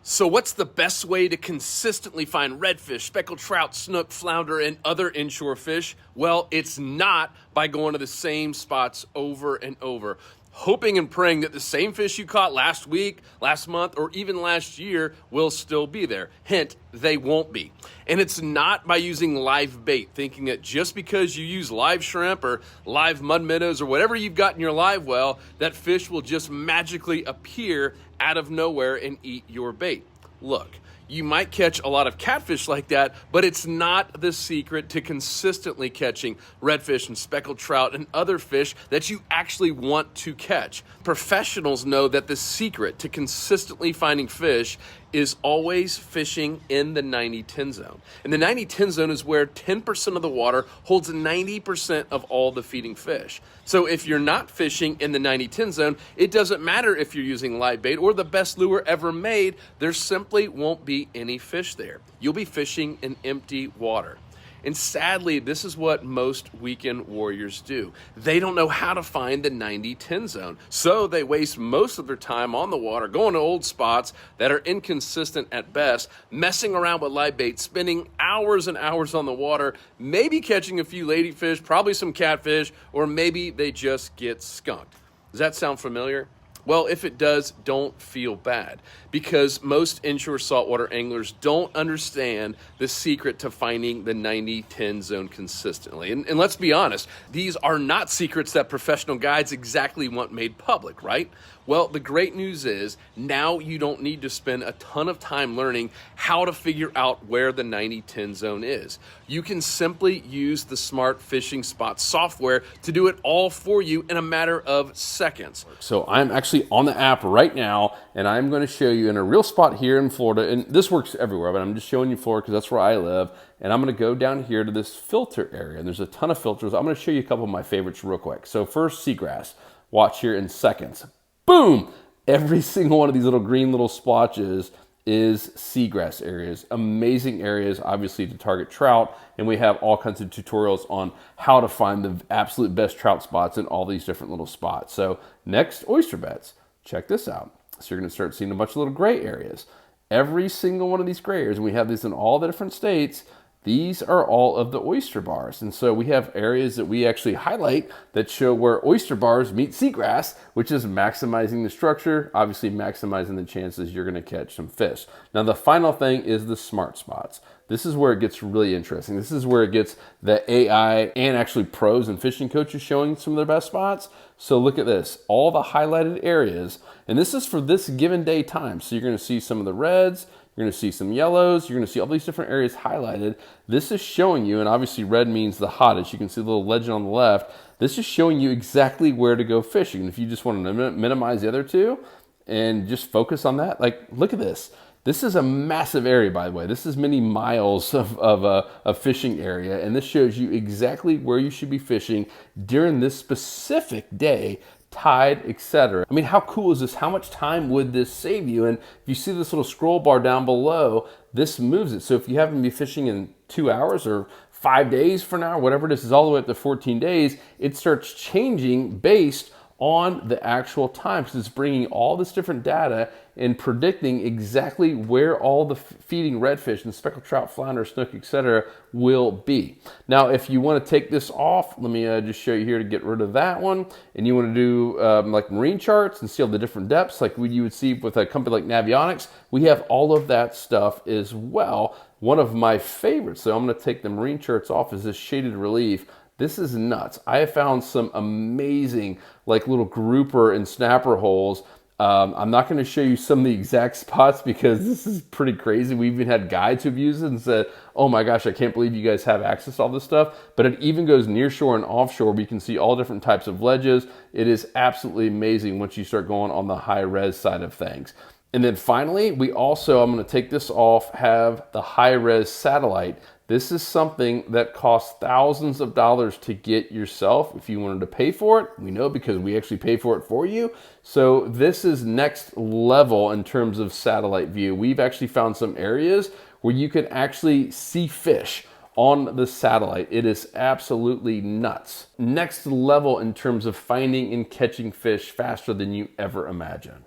So what's the best way to consistently find redfish, speckled trout, snook, flounder, and other inshore fish? Well, it's not by going to the same spots over and over, hoping and praying that the same fish you caught last week, last month, or even last year will still be there. Hint, they won't be. And it's not by using live bait, thinking that just because you use live shrimp or live mud minnows or whatever you've got in your live well, that fish will just magically appear out of nowhere and eat your bait. Look, you might catch a lot of catfish like that, but it's not the secret to consistently catching redfish and speckled trout and other fish that you actually want to catch. Professionals know that the secret to consistently finding fish is always fishing in the 90-10 zone. And the 90-10 zone is where 10% of the water holds 90% of all the feeding fish. So if you're not fishing in the 90-10 zone, it doesn't matter if you're using live bait or the best lure ever made, there simply won't be any fish there. You'll be fishing in empty water. And sadly, this is what most weekend warriors do. They don't know how to find the 90-10 zone. So they waste most of their time on the water, going to old spots that are inconsistent at best, messing around with live bait, spending hours and hours on the water, maybe catching a few ladyfish, probably some catfish, or maybe they just get skunked. Does that sound familiar? Well, if it does, don't feel bad, because most inshore saltwater anglers don't understand the secret to finding the 90-10 zone consistently. And let's be honest, these are not secrets that professional guides exactly want made public, right? Well, the great news is now you don't need to spend a ton of time learning how to figure out where the 90-10 zone is. You can simply use the Smart Fishing Spot software to do it all for you in a matter of seconds. So I'm actually on the app right now, and I'm going to show you in a real spot here in Florida, and this works everywhere, but I'm just showing you Florida because that's where I live. And I'm going to go down here to this filter area, and there's a ton of filters. I'm going to show you a couple of my favorites real quick. So first, seagrass. Watch here in seconds. Boom! Every single one of these little green little splotches is seagrass areas. Amazing areas, obviously, to target trout. And we have all kinds of tutorials on how to find the absolute best trout spots in all these different little spots. So next, oyster beds. Check this out. So you're going to start seeing a bunch of little gray areas. Every single one of these gray areas, and we have these in all the different states, these are all of the oyster bars. And so we have areas that we actually highlight that show where oyster bars meet seagrass, which is maximizing the structure, obviously maximizing the chances you're going to catch some fish. Now, the final thing is the smart spots. This is where it gets really interesting. This is where it gets the AI and actually pros and fishing coaches showing some of their best spots. So look at this, all the highlighted areas, and this is for this given day time. So you're going to see some of the reds, you're going to see some yellows, you're going to see all these different areas highlighted. This is showing you, and obviously red means the hottest. You can see the little legend on the left. This is showing you exactly where to go fishing. And if you just want to minimize the other two and just focus on that, like look at this. This is a massive area, by the way. This is many miles of fishing area, and this shows you exactly where you should be fishing during this specific day, tide, etc. I mean, how cool is this? How much time would this save you? And if you see this little scroll bar down below, this moves it. So if you happen to be fishing in 2 hours or 5 days from now, whatever it is all the way up to 14 days, it starts changing based on the actual time, because it's bringing all this different data and predicting exactly where all the feeding redfish and speckled trout, flounder, snook, etc. will be. Now, if you want to take this off, let me just show you here to get rid of that one. And you want to do like marine charts and see all the different depths like you would see with a company like Navionics. We have all of that stuff as well. One of my favorites, so I'm going to take the marine charts off, is this shaded relief. This is nuts. I have found some amazing like little grouper and snapper holes. I'm not going to show you some of the exact spots because this is pretty crazy. We even had guides who've used it and said, oh my gosh, I can't believe you guys have access to all this stuff. But it even goes near shore and offshore. We can see all different types of ledges. It is absolutely amazing once you start going on the high res side of things. And then finally, we also, I'm going to take this off, have the high res satellite. This is something that costs thousands of dollars to get yourself. If you wanted to pay for it, we know because we actually pay for it for you. So this is next level in terms of satellite view. We've actually found some areas where you can actually see fish on the satellite. It is absolutely nuts. Next level in terms of finding and catching fish faster than you ever imagined.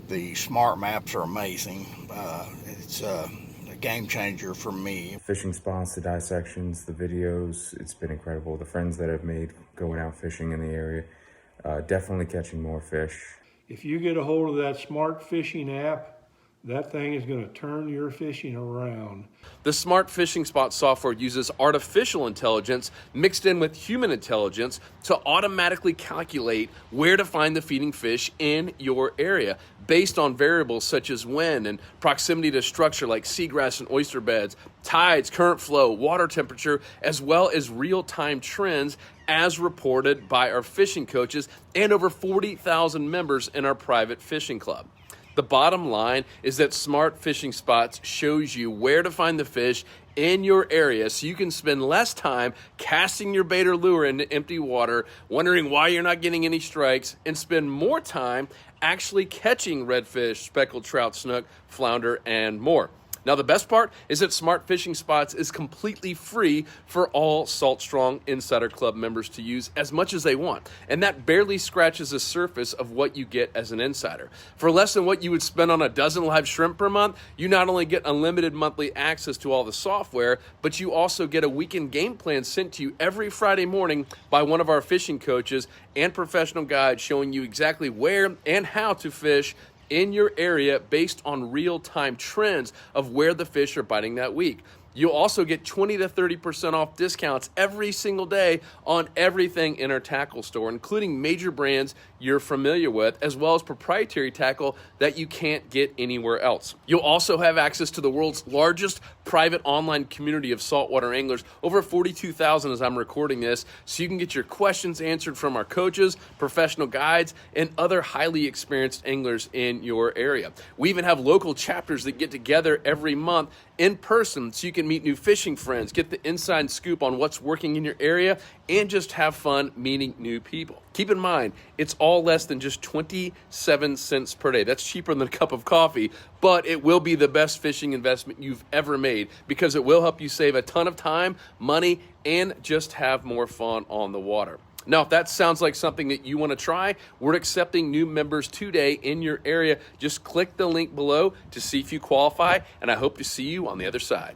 The smart maps are amazing. It's a game changer for me. Fishing spots, the dissections, the videos, it's been incredible. The friends that I've made going out fishing in the area, definitely catching more fish. If you get a hold of that smart fishing app, that thing is going to turn your fishing around. The Smart Fishing Spot software uses artificial intelligence mixed in with human intelligence to automatically calculate where to find the feeding fish in your area based on variables such as wind and proximity to structure like seagrass and oyster beds, tides, current flow, water temperature, as well as real-time trends as reported by our fishing coaches and over 40,000 members in our private fishing club. The bottom line is that Smart Fishing Spots shows you where to find the fish in your area so you can spend less time casting your bait or lure into empty water, wondering why you're not getting any strikes, and spend more time actually catching redfish, speckled trout, snook, flounder, and more. Now, the best part is that Smart Fishing Spots is completely free for all Salt Strong Insider Club members to use as much as they want. And that barely scratches the surface of what you get as an insider. For less than what you would spend on a dozen live shrimp per month, you not only get unlimited monthly access to all the software, but you also get a weekend game plan sent to you every Friday morning by one of our fishing coaches and professional guides showing you exactly where and how to fish in your area based on real-time trends of where the fish are biting that week. You'll also get 20 to 30% off discounts every single day on everything in our tackle store, including major brands you're familiar with, as well as proprietary tackle that you can't get anywhere else. You'll also have access to the world's largest private online community of saltwater anglers, over 42,000 as I'm recording this, so you can get your questions answered from our coaches, professional guides, and other highly experienced anglers in your area. We even have local chapters that get together every month in person so you can meet new fishing friends, get the inside scoop on what's working in your area, and just have fun meeting new people. Keep in mind, it's all less than just 27 cents per day. That's cheaper than a cup of coffee, but it will be the best fishing investment you've ever made because it will help you save a ton of time, money, and just have more fun on the water. Now, if that sounds like something that you want to try, we're accepting new members today in your area. Just click the link below to see if you qualify, and I hope to see you on the other side.